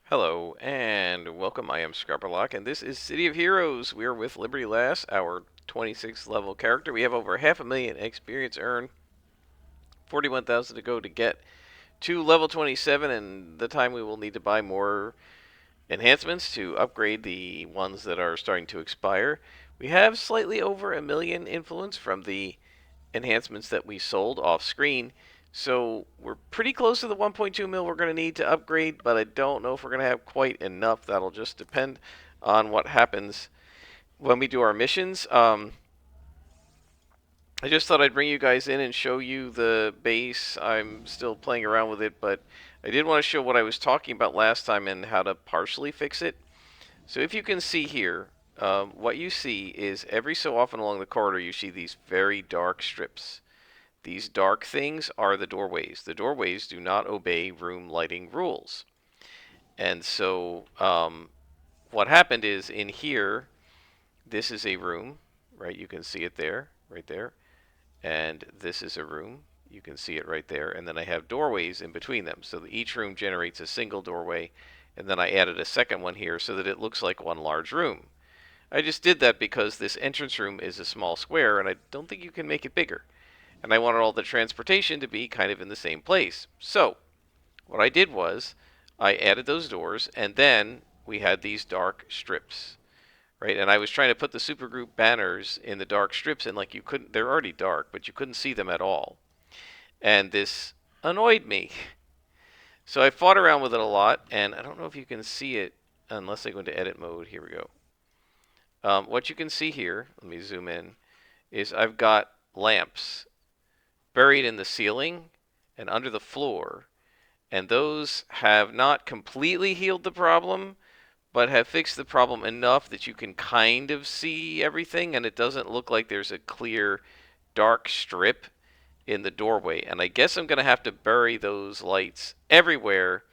Hello and welcome. I am Scrapperlock, and this is City of Heroes. We are with Liberty Lass, our 26th level character. We have over 500,000 experience earned, 41,000 to go to get to level 27, and the time we will need to buy more enhancements to upgrade the ones that are starting to expire. We have slightly over 1,000,000 influence from the enhancements that we sold off screen. So we're pretty close to the 1.2 mil we're going to need to upgrade, but I don't know if we're going to have quite enough. That'll just depend on what happens when we do our missions. I just thought I'd bring you guys in and show you the base. I'm still playing around with it, but I did want to show what I was talking about last time and how to partially fix it. So if you can see here, what you see is every so often along the corridor you see these very dark strips. These dark things are the doorways. The doorways do not obey room lighting rules. And so what happened is in here, this is a room, right? You can see it there, right there. And this is a room. You can see it right there. And then I have doorways in between them. So each room generates a single doorway. And then I added a second one here so that it looks like one large room. I just did that because this entrance room is a small square, and I don't think you can make it bigger. And I wanted all the transportation to be kind of in the same place. So what I did was I added those doors, and then we had these dark strips, right? And I was trying to put the supergroup banners in the dark strips, and like you couldn't, they're already dark, but you couldn't see them at all. And this annoyed me. So I fought around with it a lot, and I don't know if you can see it unless I go into edit mode. Here we go. What you can see here, let me zoom in, is I've got lamps buried in the ceiling and under the floor, and those have not completely healed the problem, but have fixed the problem enough that you can kind of see everything, and it doesn't look like there's a clear dark strip in the doorway. And I guess I'm going to have to bury those lights everywhere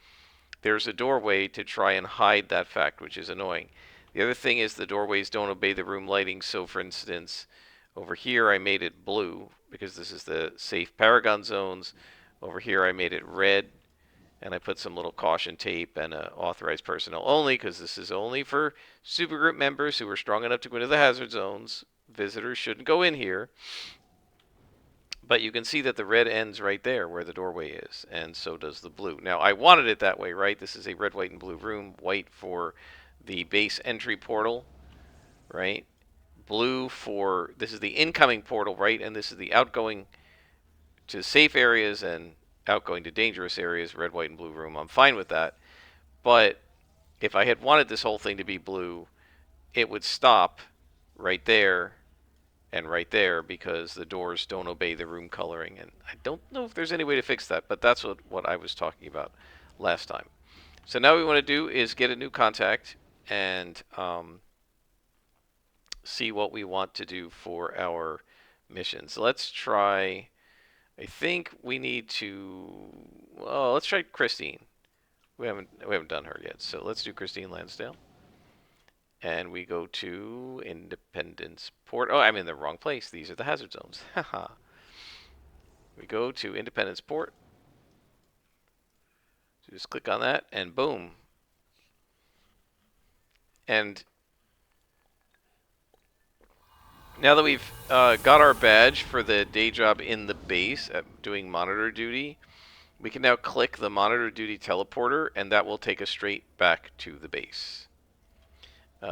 there's a doorway to try and hide that fact, which is annoying. The other thing is the doorways don't obey the room lighting. So, for instance, over here I made it blue because this is the safe Paragon zones. Over here I made it red, and I put some little caution tape and authorized personnel only because this is only for supergroup members who are strong enough to go into the hazard zones. Visitors shouldn't go in here. But you can see that the red ends right there where the doorway is, and so does the blue. Now, I wanted it that way, right? This is a red, white, and blue room. White for the base entry portal, right? Blue for, this is the incoming portal, right? And this is the outgoing to safe areas and outgoing to dangerous areas, red, white, and blue room. I'm fine with that. But if I had wanted this whole thing to be blue, it would stop right there and right there because the doors don't obey the room coloring. And I don't know if there's any way to fix that, but that's what I was talking about last time. So now what we want to do is get a new contact and see what we want to do for our missions. Let's try, I think we need to, well, let's try Christine. We haven't done her yet, so let's do Christine Lansdale. And we go to Independence Port. Oh, I'm in the wrong place. These are the hazard zones. Haha. We go to Independence Port. So just click on that, and boom. And now that we've got our badge for the day job in the base at doing monitor duty, we can now click the monitor duty teleporter, and that will take us straight back to the base.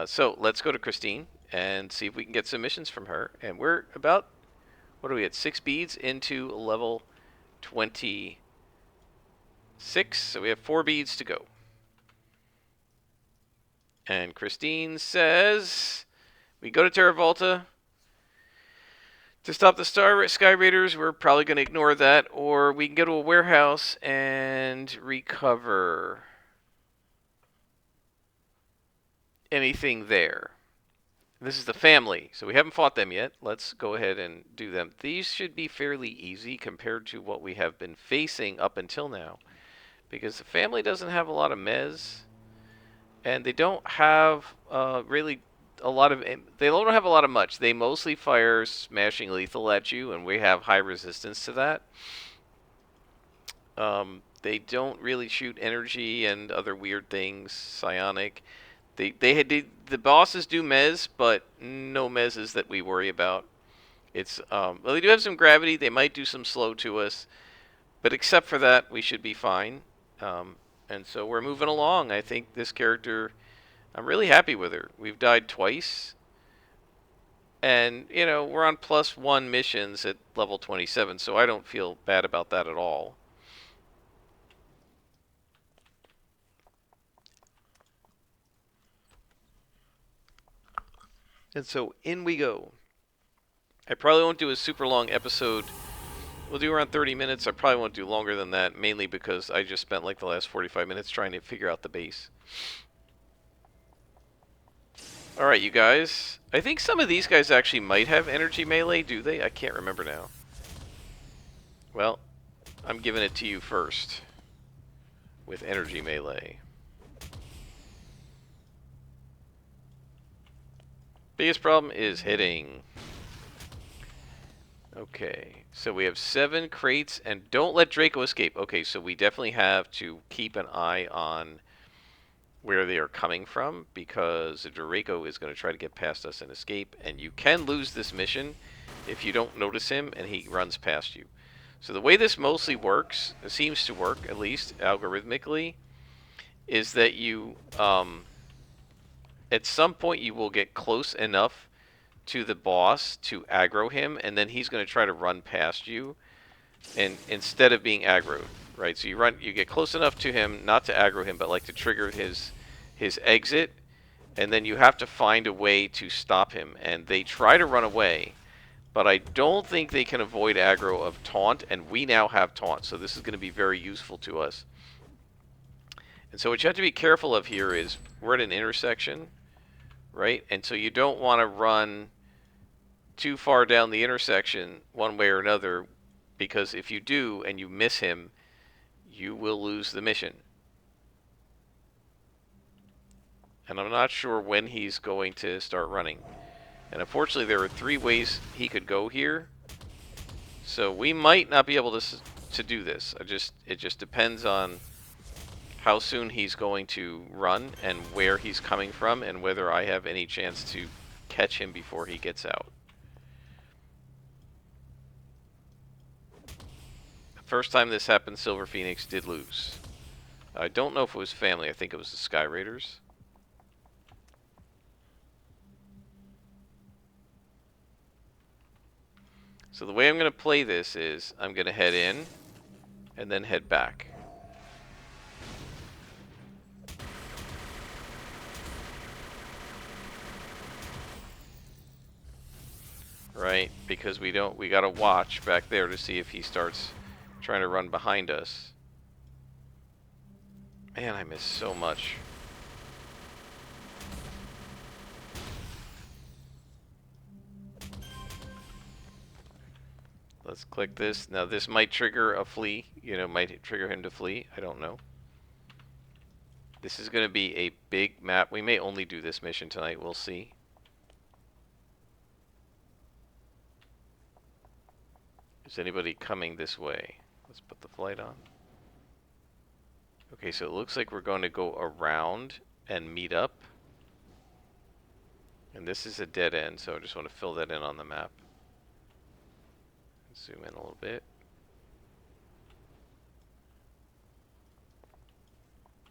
So let's go to Christine and see if we can get some missions from her. And we're about, what are we at, 6 beads into level 26. So we have 4 beads to go. And Christine says, we go to Terra Volta to stop the Sky Raiders. We're probably going to ignore that. Or we can go to a warehouse and recover anything there. This is the family, so we haven't fought them yet. Let's go ahead and do them. These should be fairly easy compared to what we have been facing up until now, because the family doesn't have a lot of mez, and they don't have really a lot of. They don't have a lot of much. They mostly fire smashing lethal at you, and we have high resistance to that. They don't really shoot energy and other weird things, psionic. The bosses do mez, but no mezes that we worry about. It's well, they do have some gravity. They might do some slow to us, but except for that, we should be fine. Um, and so we're moving along. I think this character, I'm really happy with her. We've died twice, and you know we're on +1 missions at level 27, so I don't feel bad about that at all. And so in we go. I probably won't do a super long episode. We'll do around 30 minutes. I probably won't do longer than that, mainly because I just spent like the last 45 minutes trying to figure out the base. Alright, you guys. I think some of these guys actually might have energy melee, do they? I can't remember now. Well, I'm giving it to you first with energy melee. Biggest problem is hitting. Okay, so we have 7 crates, and don't let Draco escape. Okay, so we definitely have to keep an eye on where they are coming from, because Draco is going to try to get past us and escape, and you can lose this mission if you don't notice him and he runs past you. So the way this mostly works, it seems to work at least algorithmically, is that you at some point you will get close enough to the boss to aggro him, and then he's going to try to run past you, and instead of being aggroed, right? So you get close enough to him not to aggro him, but like to trigger his exit, and then you have to find a way to stop him. And they try to run away, but I don't think they can avoid aggro of taunt, and we now have taunt, so this is going to be very useful to us. And so what you have to be careful of here is we're at an intersection, right? And so you don't want to run too far down the intersection one way or another, because if you do and you miss him, you will lose the mission. And I'm not sure when he's going to start running. And unfortunately, there are 3 ways he could go here, so we might not be able to do this. It just depends on how soon he's going to run and where he's coming from, and whether I have any chance to catch him before he gets out. First time this happened, Silver Phoenix did lose. I don't know if it was family. I think it was the Sky Raiders. So the way I'm going to play this is I'm going to head in and then head back. Right? Because we got to watch back there to see if he starts trying to run behind us. Man, I miss so much. Let's click this. Now this might trigger a flee. You know, might trigger him to flee. I don't know. This is going to be a big map. We may only do this mission tonight. We'll see. Is anybody coming this way? Let's put the flight on. Okay, so it looks like we're going to go around and meet up. And this is a dead end, so I just want to fill that in on the map. Zoom in a little bit.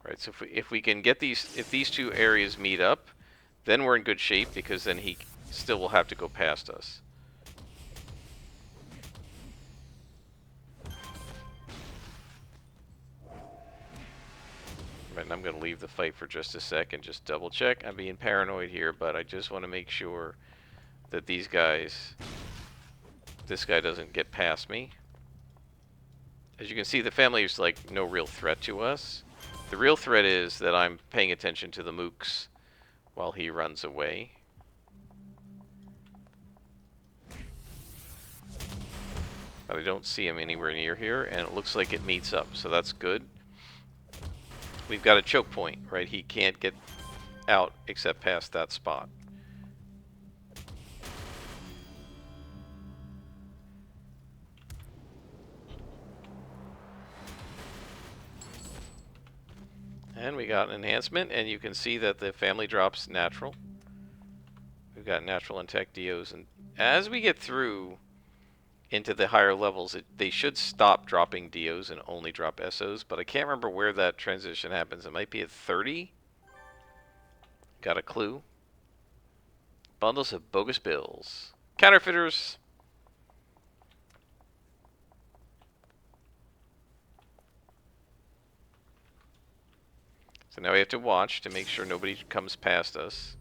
Right, so if we can get if these 2 areas meet up, then we're in good shape, because then he still will have to go past us. And I'm going to leave the fight for just a sec and just double check. I'm being paranoid here, but I just want to make sure that these guys, this guy doesn't get past me. As you can see, the family is like no real threat to us. The real threat is that I'm paying attention to the mooks while he runs away. But I don't see him anywhere near here, and it looks like it meets up, so that's good. We've got a choke point, right? He can't get out except past that spot. And we got an enhancement, and you can see that the family drops natural. We've got natural and tech DOs, and as we get through into the higher levels, they should stop dropping DOs and only drop SOs, but I can't remember where that transition happens. It might be at 30. Got a clue? Bundles of bogus bills. Counterfeiters. So now we have to watch to make sure nobody comes past us.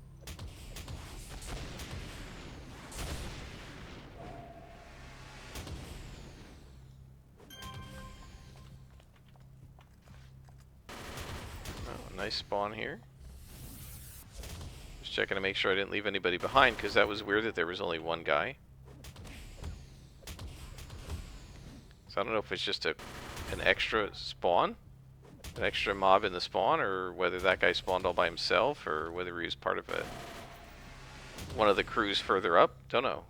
Oh, nice spawn here. Just checking to make sure I didn't leave anybody behind, because that was weird that there was only one guy. So I don't know if it's just an extra spawn, an extra mob in the spawn, or whether that guy spawned all by himself, or whether he was part of one of the crews further up. Don't know.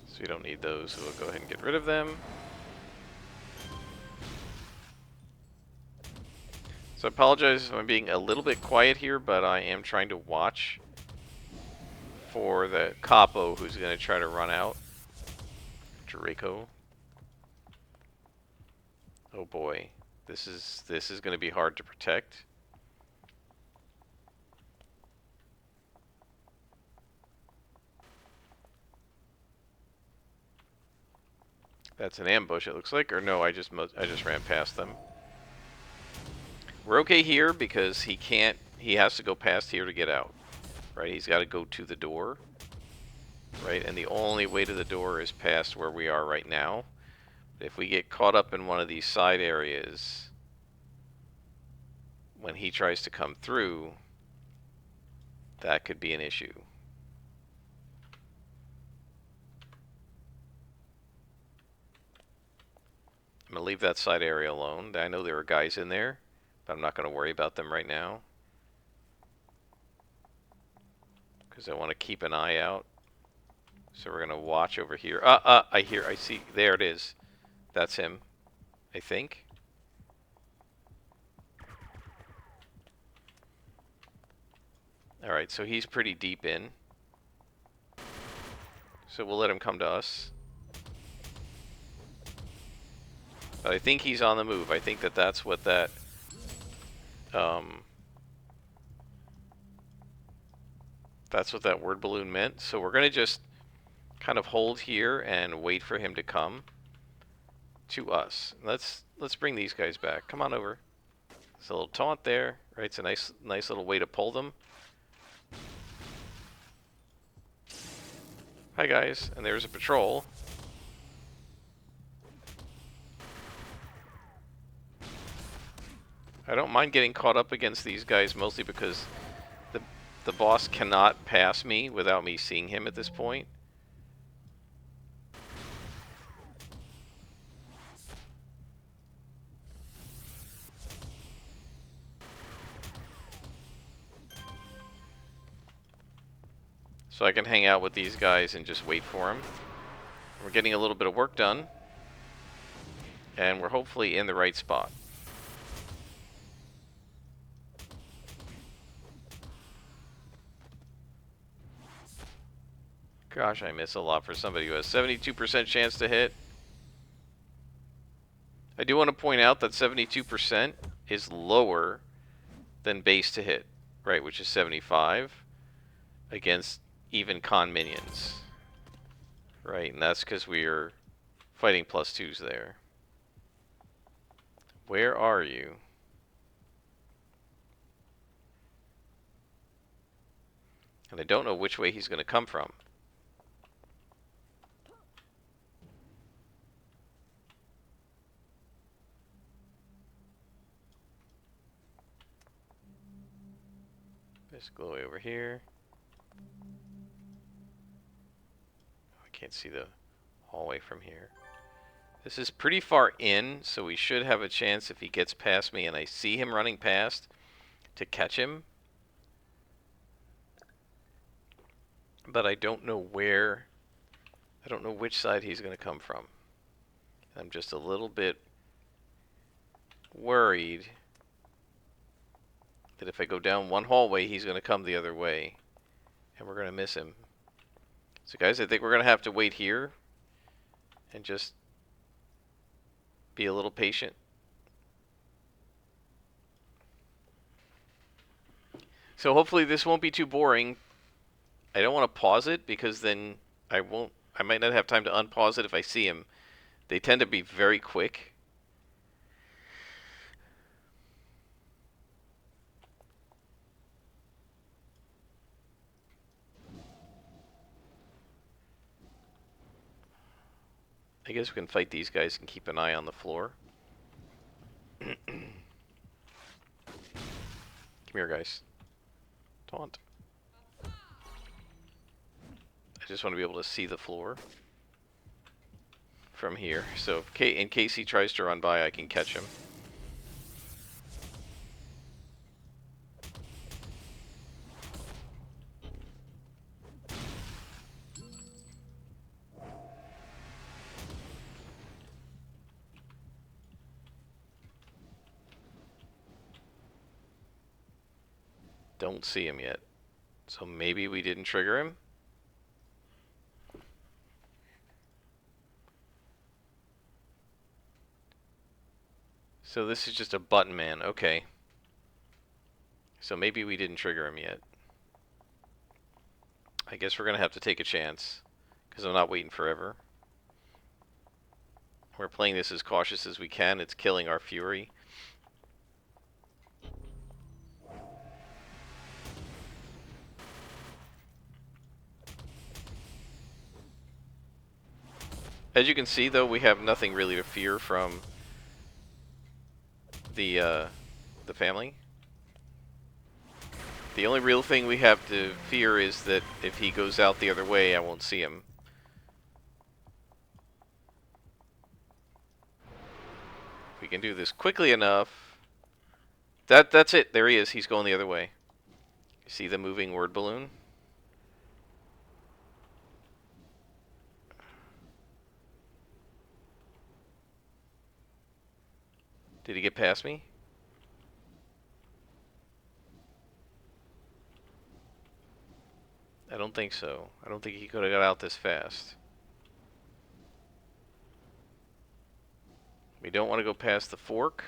So we don't need those, so we'll go ahead and get rid of them. So I apologize if I'm being a little bit quiet here, but I am trying to watch for the capo who's going to try to run out. Draco. Oh boy, this is going to be hard to protect. That's an ambush, it looks like, or no? I just ran past them. We're okay here because he can't. He has to go past here to get out, right? He's got to go to the door, right? And the only way to the door is past where we are right now. If we get caught up in one of these side areas, when he tries to come through, that could be an issue. I'm going to leave that side area alone. I know there are guys in there, but I'm not going to worry about them right now, because I want to keep an eye out. So we're going to watch over here. I see, there it is. That's him, I think. Alright, so he's pretty deep in. So we'll let him come to us. But I think he's on the move. I think that's what that that's what that word balloon meant. So we're gonna just kind of hold here and wait for him to come to us. Let's bring these guys back. Come on over. There's a little taunt there, right? It's a nice little way to pull them. Hi guys, and there's a patrol. I don't mind getting caught up against these guys, mostly because the boss cannot pass me without me seeing him at this point. So I can hang out with these guys and just wait for him. We're getting a little bit of work done, and we're hopefully in the right spot. Gosh, I miss a lot for somebody who has 72% chance to hit. I do want to point out that 72% is lower than base to hit, right, which is 75 against even con minions, right, and that's because we are fighting +2s there. Where are you? And I don't know which way he's going to come from. Just go over here. I can't see the hallway from here. This is pretty far in, so we should have a chance if he gets past me and I see him running past to catch him. But I don't know where, I don't know which side he's going to come from. I'm just a little bit worried that if I go down one hallway, he's going to come the other way. And we're going to miss him. So guys, I think we're going to have to wait here and just be a little patient. So hopefully this won't be too boring. I don't want to pause it because then I might not have time to unpause it if I see him. They tend to be very quick. I guess we can fight these guys and keep an eye on the floor. Come here, guys. Taunt. I just want to be able to see the floor from here. So in case he tries to run by, I can catch him. Don't see him yet. So maybe we didn't trigger him. So this is just a button man. Okay. So maybe we didn't trigger him yet. I guess we're going to have to take a chance because I'm not waiting forever. We're playing this as cautious as we can. It's killing our fury. As you can see, though, we have nothing really to fear from the family. The only real thing we have to fear is that if he goes out the other way, I won't see him. If we can do this quickly enough. That's it. There he is. He's going the other way. You see the moving word balloon? Did he get past me? I don't think so. I don't think he could have got out this fast. We don't want to go past the fork.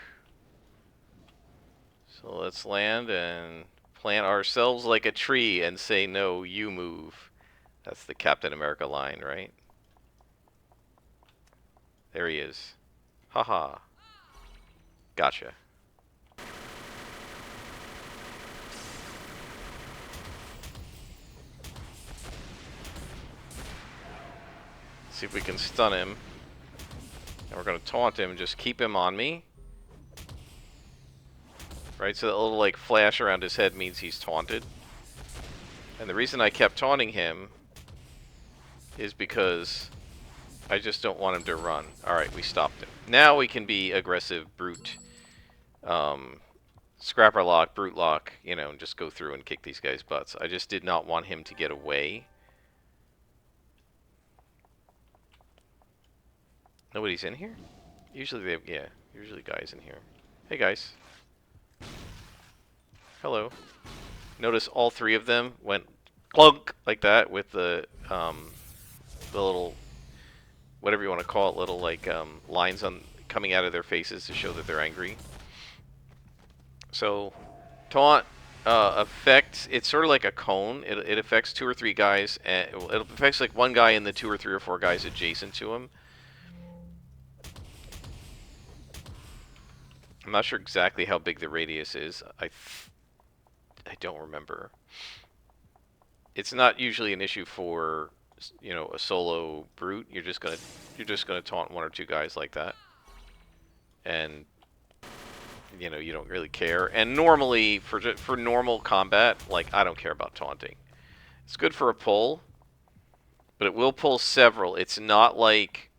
So let's land and plant ourselves like a tree and say, no, you move. That's the Captain America line, right? There he is. Haha. Gotcha. See if we can stun him. And we're going to taunt him and just keep him on me. Right, so that little like flash around his head means he's taunted. And the reason I kept taunting him is because I just don't want him to run. Alright, we stopped him. Now we can be aggressive, brute, scrapper lock, brute lock, you know, and just go through and kick these guys' butts. I just did not want him to get away. Nobody's in here? Usually usually guys in here. Hey guys. Hello. Notice all three of them went clunk like that with the little, whatever you want to call it, little like lines coming out of their faces to show that they're angry. So taunt affects, it's sort of like a cone. It affects 2 or 3 guys, and it affects like one guy and the 2 or 3 or 4 guys adjacent to him. I'm not sure exactly how big the radius is. I don't remember. It's not usually an issue for, you know, a solo brute. You're just gonna taunt 1 or 2 guys like that, and you know, you don't really care. And normally for normal combat, like, I don't care about taunting. It's good for a pull, but it will pull several. It's not like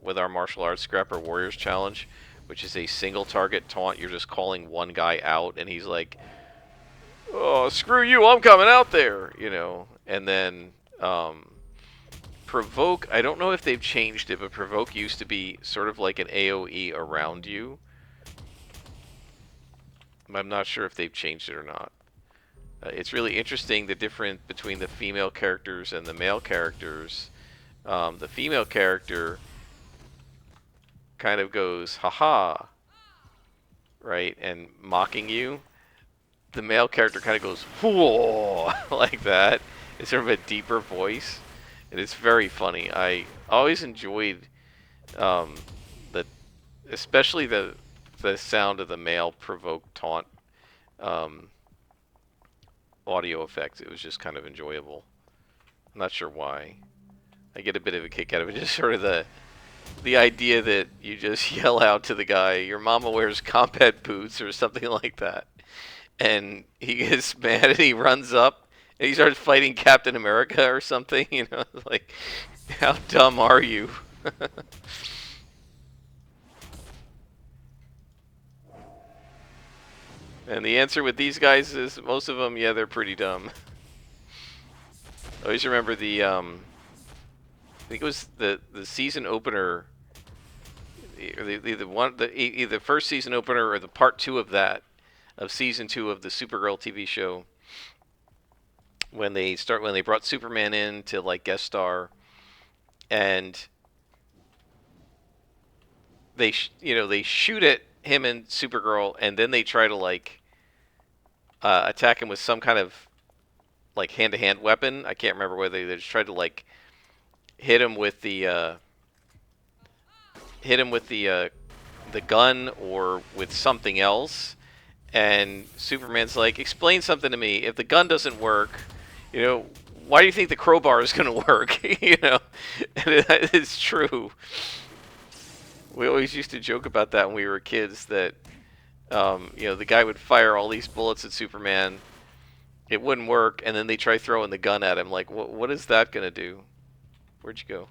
with our martial arts Scrapper Warriors challenge, which is a single target taunt. You're just calling one guy out, and he's like, "Oh, screw you! I'm coming out there," you know. And then Provoke. I don't know if they've changed it, but Provoke used to be sort of like an AOE around you. I'm not sure if they've changed it or not. It's really interesting the difference between the female characters and the male characters. The female character kind of goes, haha, right, and mocking you. The male character kind of goes, whoa, like that. It's sort of a deeper voice, and it's very funny. I always enjoyed the, especially the sound of the male provoke taunt audio effects. It was just kind of enjoyable. I'm not sure why. I get a bit of a kick out of it. Just sort of the idea that you just yell out to the guy, "Your mama wears combat boots" or something like that, and he gets mad and he runs up and he starts fighting Captain America or something. You know, like, how dumb are you? And the answer with these guys is most of them, yeah, they're pretty dumb. I always remember I think it was the season opener, either the first season opener or the part 2 of that, of season 2 of the Supergirl TV show, when they brought Superman in to like guest star, and they they shoot at him and Supergirl, and then they try to like attack him with some kind of like hand-to-hand weapon. I can't remember whether they just tried to like hit him with the the gun or with something else. And Superman's like, explain something to me. If the gun doesn't work, you know, why do you think the crowbar is going to work? You know, and it's true. We always used to joke about that when we were kids, that you know, the guy would fire all these bullets at Superman, it wouldn't work, and then they try throwing the gun at him. Like, what is that going to do? Where'd you go?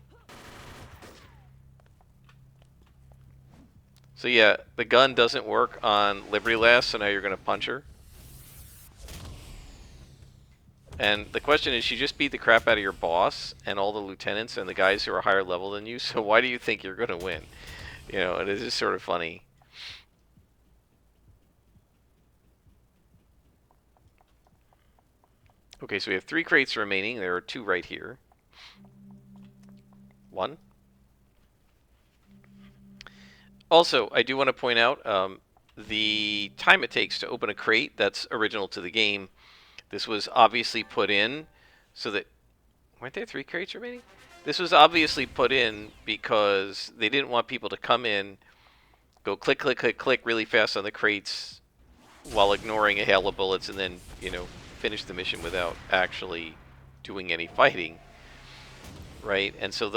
So yeah, the gun doesn't work on Liberty Lass, so now you're going to punch her. And the question is, you just beat the crap out of your boss and all the lieutenants and the guys who are higher level than you, so why do you think you're going to win? You know, it is just sort of funny. Okay, so we have 3 crates remaining. There are 2 right here. 1. Also, I do want to point out the time it takes to open a crate that's original to the game. This was obviously put in so that... Weren't there 3 crates remaining? This was obviously put in because they didn't want people to come in, go click, click, click, click really fast on the crates while ignoring a hail of bullets, and then, you know, finish the mission without actually doing any fighting, right? And so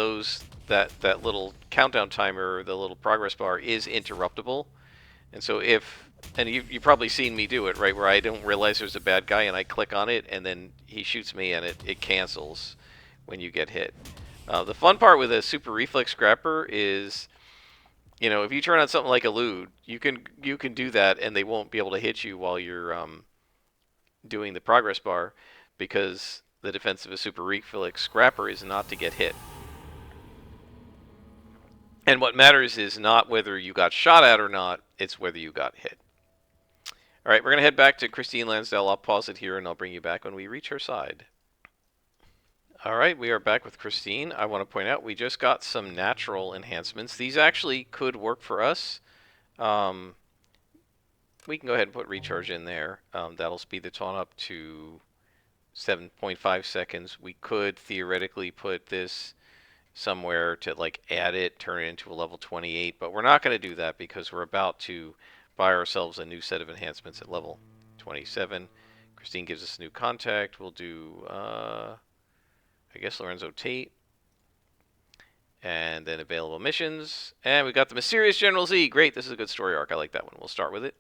that little countdown timer, the little progress bar, is interruptible. And so and you've probably seen me do it, right, where I don't realize there's a bad guy and I click on it and then he shoots me and it cancels when you get hit. The fun part with a super reflex scrapper is, you know, if you turn on something like Elude, you can do that and they won't be able to hit you while you're doing the progress bar, because the defense of a super reflex scrapper is not to get hit. And what matters is not whether you got shot at or not, it's whether you got hit. All right, we're going to head back to Christine Lansdale. I'll pause it here and I'll bring you back when we reach her side. All right, we are back with Christine. I want to point out we just got some natural enhancements. These actually could work for us. We can go ahead and put recharge in there. That'll speed the taunt up to 7.5 seconds. We could theoretically put this somewhere to like add it, turn it into a level 28, but we're not going to do that because we're about to buy ourselves a new set of enhancements at level 27. Christine gives us a new contact. We'll do, I guess, Lorenzo Tate. And then available missions. And we got the Mysterious General Z. Great, this is a good story arc. I like that one. We'll start with it.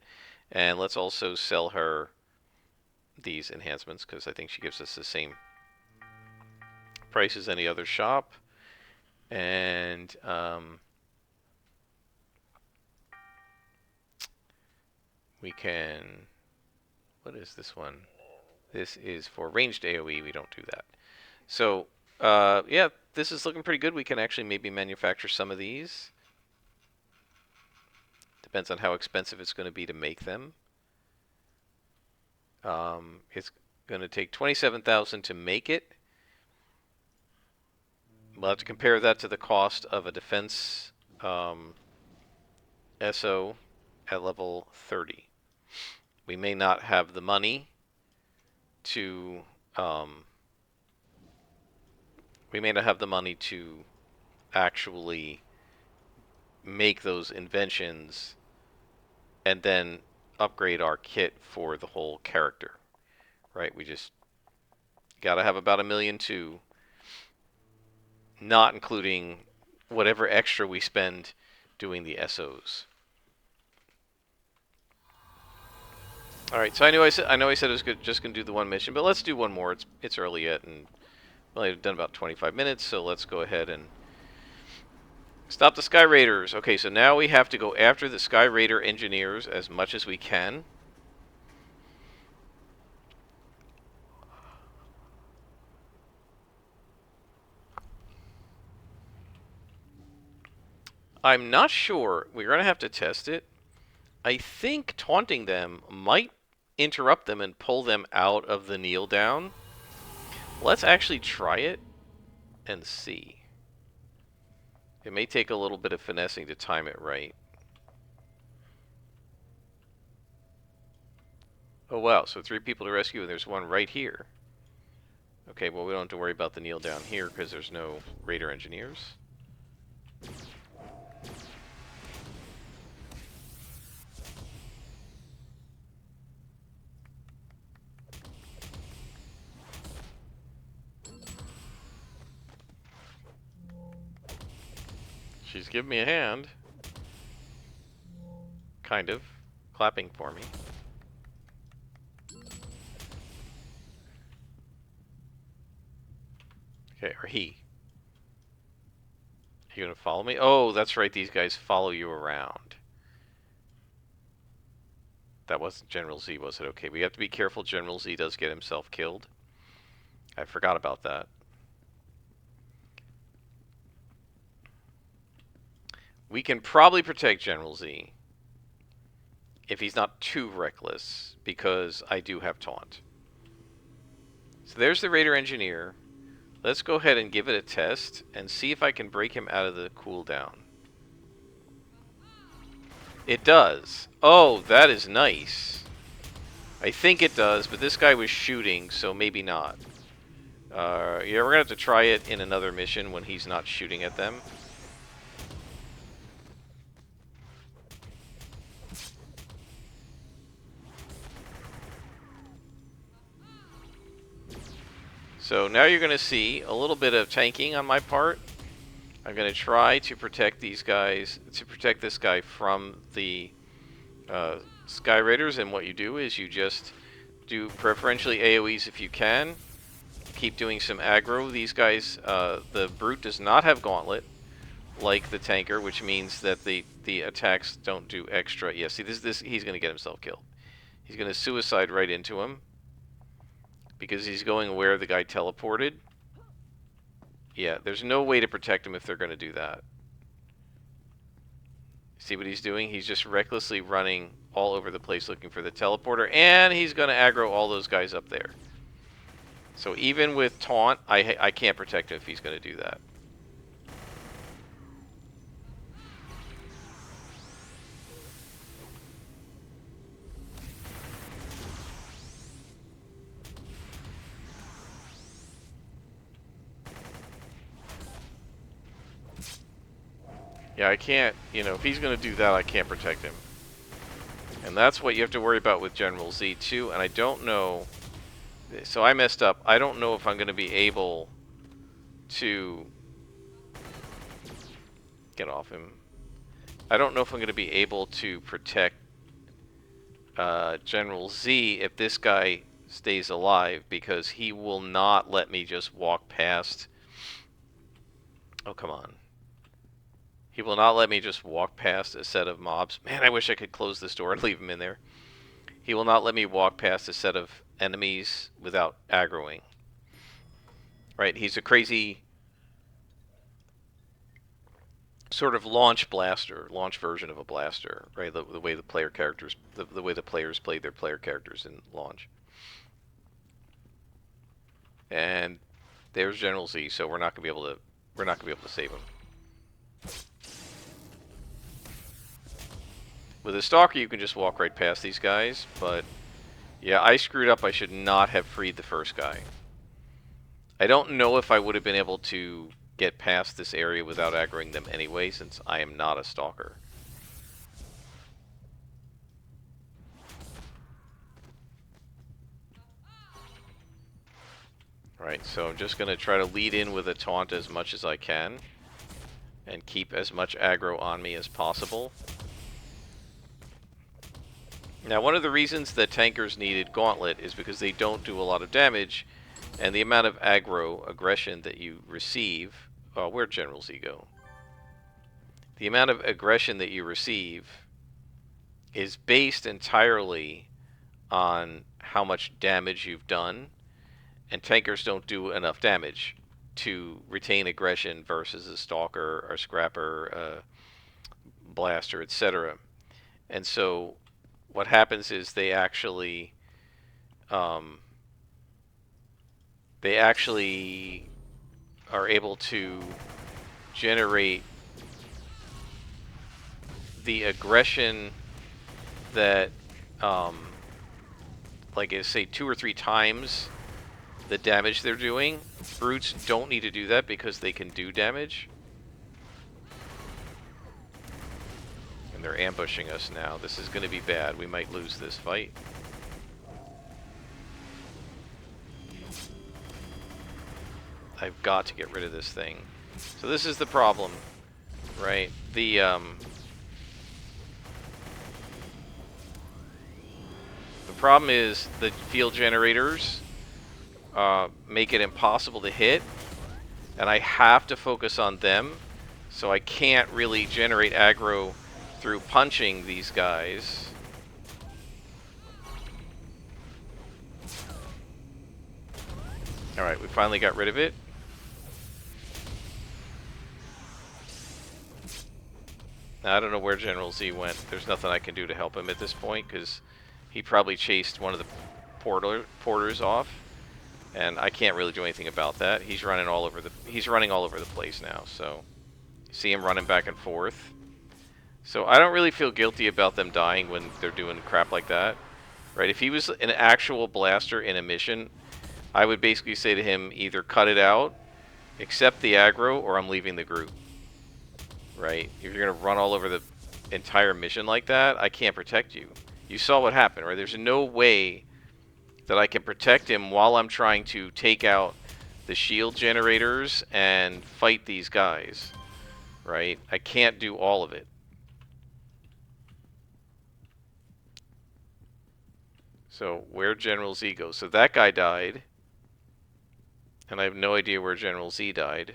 And let's also sell her these enhancements because I think she gives us the same price as any other shop. And we can, what is this one? This is for ranged AoE. We don't do that. So yeah, this is looking pretty good. We can actually maybe manufacture some of these. Depends on how expensive it's going to be to make them. It's going to take 27,000 to make it. We'll have to compare that to the cost of a defense SO at level 30. We may not have the money to actually make those inventions and then upgrade our kit for the whole character, right? We just gotta have about $1.2 million, not including whatever extra we spend doing the SOs. All right, so I know I said it was just gonna do the one mission, but let's do one more. It's early yet, and well, I've done about 25 minutes, so let's go ahead and stop the Sky Raiders. Okay, so now we have to go after the Sky Raider engineers as much as we can. I'm not sure. We're going to have to test it. I think taunting them might interrupt them and pull them out of the kneel down. Let's actually try it and see. It may take a little bit of finessing to time it right. Oh wow, so 3 people to rescue and there's one right here. Okay, well we don't have to worry about the kneel down here because there's no Raider engineers. She's giving me a hand. Kind of. Clapping for me. Okay, or he. You gonna follow me? Oh, that's right, these guys follow you around. That wasn't General Z, was it? Okay, we have to be careful. General Z does get himself killed. I forgot about that. We can probably protect General Z if he's not too reckless, because I do have taunt. So there's the Raider Engineer. Let's go ahead and give it a test and see if I can break him out of the cooldown. It does. Oh, that is nice. I think it does, but this guy was shooting, so maybe not. Yeah, we're going to have to try it in another mission when he's not shooting at them. So now you're going to see a little bit of tanking on my part. I'm going to try to protect these guys, to protect this guy from the Sky Raiders, and what you do is you just do preferentially AoEs if you can. Keep doing some aggro. These guys, the Brute does not have Gauntlet, like the Tanker, which means that the attacks don't do extra. Yeah, see, he's going to get himself killed. He's going to suicide right into him, because he's going where the guy teleported. Yeah, there's no way to protect him if they're going to do that. See what he's doing? He's just recklessly running all over the place looking for the teleporter, and he's going to aggro all those guys up there. So even with taunt, I can't protect him if he's going to do that. Yeah, I can't, if he's going to do that, I can't protect him. And that's what you have to worry about with General Z too, and I don't know, so I messed up. I don't know if I'm going to be able to get off him. I don't know if I'm going to be able to protect General Z if this guy stays alive, because he will not let me just walk past Oh, come on. He will not let me just walk past a set of mobs. Man, I wish I could close this door and leave him in there. He will not let me walk past a set of enemies without aggroing. Right? He's a crazy sort of launch blaster, launch version of a blaster, right? The way the player characters, the way the players play their player characters in launch. And there's General Z, so we're not gonna be able to save him. With a Stalker, you can just walk right past these guys, but yeah, I screwed up. I should not have freed the first guy. I don't know if I would have been able to get past this area without aggroing them anyway, since I am not a Stalker. Right, so I'm just going to try to lead in with a taunt as much as I can, and keep as much aggro on me as possible. Now, one of the reasons that tankers needed Gauntlet is because they don't do a lot of damage, and the amount of aggression that you receive... Oh, where'd General Z go? The amount of aggression that you receive is based entirely on how much damage you've done, and tankers don't do enough damage to retain aggression versus a Stalker, or Scrapper, Blaster, etc. And so what happens is they actually are able to generate the aggression that, like I say, 2 or 3 times the damage they're doing. Brutes don't need to do that because they can do damage. And they're ambushing us now. This is going to be bad. We might lose this fight. I've got to get rid of this thing. So this is the problem, right? The problem is the field generators make it impossible to hit, and I have to focus on them, so I can't really generate aggro through punching these guys. Alright, we finally got rid of it. Now, I don't know where General Z went. There's nothing I can do to help him at this point, because he probably chased one of the porters off, and I can't really do anything about that. He's running all over the place now. So see him running back and forth. So I don't really feel guilty about them dying when they're doing crap like that, right? If he was an actual blaster in a mission, I would basically say to him, either cut it out, accept the aggro, or I'm leaving the group. Right? If you're going to run all over the entire mission like that, I can't protect you. You saw what happened, right? There's no way that I can protect him while I'm trying to take out the shield generators and fight these guys. Right? I can't do all of it. So, where'd General Z go? So that guy died. And I have no idea where General Z died.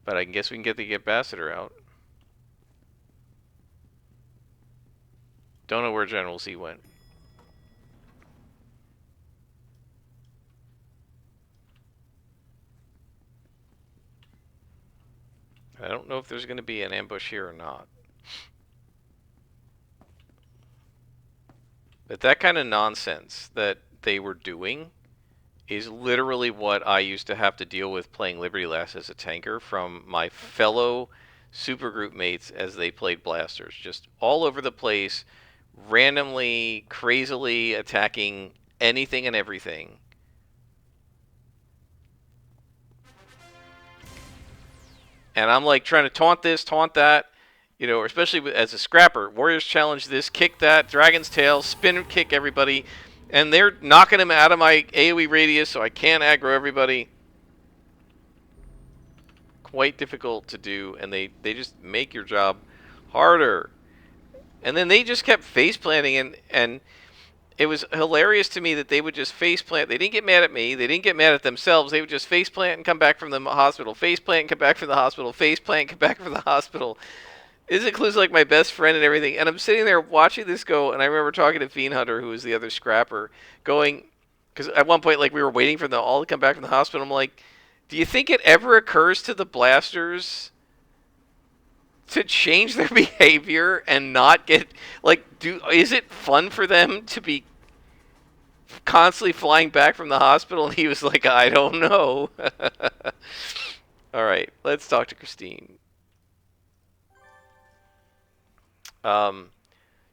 But I guess we can get the ambassador out. Don't know where General Z went. I don't know if there's going to be an ambush here or not. But that kind of nonsense that they were doing is literally what I used to have to deal with playing Liberty Lass as a tanker from my fellow supergroup mates as they played blasters. Just all over the place, randomly, crazily attacking anything and everything. And I'm like trying to taunt this, taunt that, you know, especially as a scrapper. Warriors challenge this, kick that, Dragon's Tail, spin kick everybody. And they're knocking him out of my AoE radius, so I can't aggro everybody. Quite difficult to do, and they just make your job harder. And then they just kept face planting, and it was hilarious to me that they would just face plant. They didn't get mad at me. They didn't get mad at themselves. They would just face plant and come back from the hospital. Face plant and come back from the hospital. Face plant and come back from the hospital. This includes like my best friend and everything. And I'm sitting there watching this go, and I remember talking to Fiend Hunter, who was the other scrapper, going, because at one point like we were waiting for them all to come back from the hospital. I'm like, do you think it ever occurs to the blasters to change their behavior and not get like is it fun for them to be constantly flying back from the hospital? And he was like, I don't know. All right, let's talk to Christine.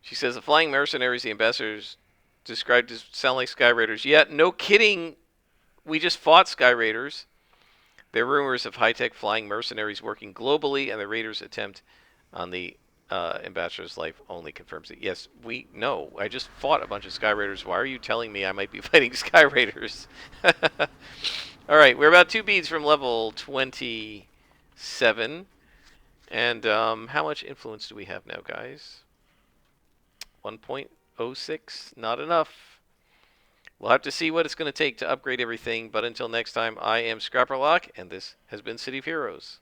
She says the flying mercenaries the ambassadors described as sound like Sky Raiders. Yeah, no kidding. We just fought Sky Raiders. There are rumors of high-tech flying mercenaries working globally, and the Raiders' attempt on the ambassador's life only confirms it. Yes, we know. I just fought a bunch of Sky Raiders. Why are you telling me I might be fighting Sky Raiders? All right, we're about 2 beads from level 27. And how much influence do we have now, guys? 1.06, not enough. We'll have to see what it's going to take to upgrade everything, but until next time, I am Scrapperlock, and this has been City of Heroes.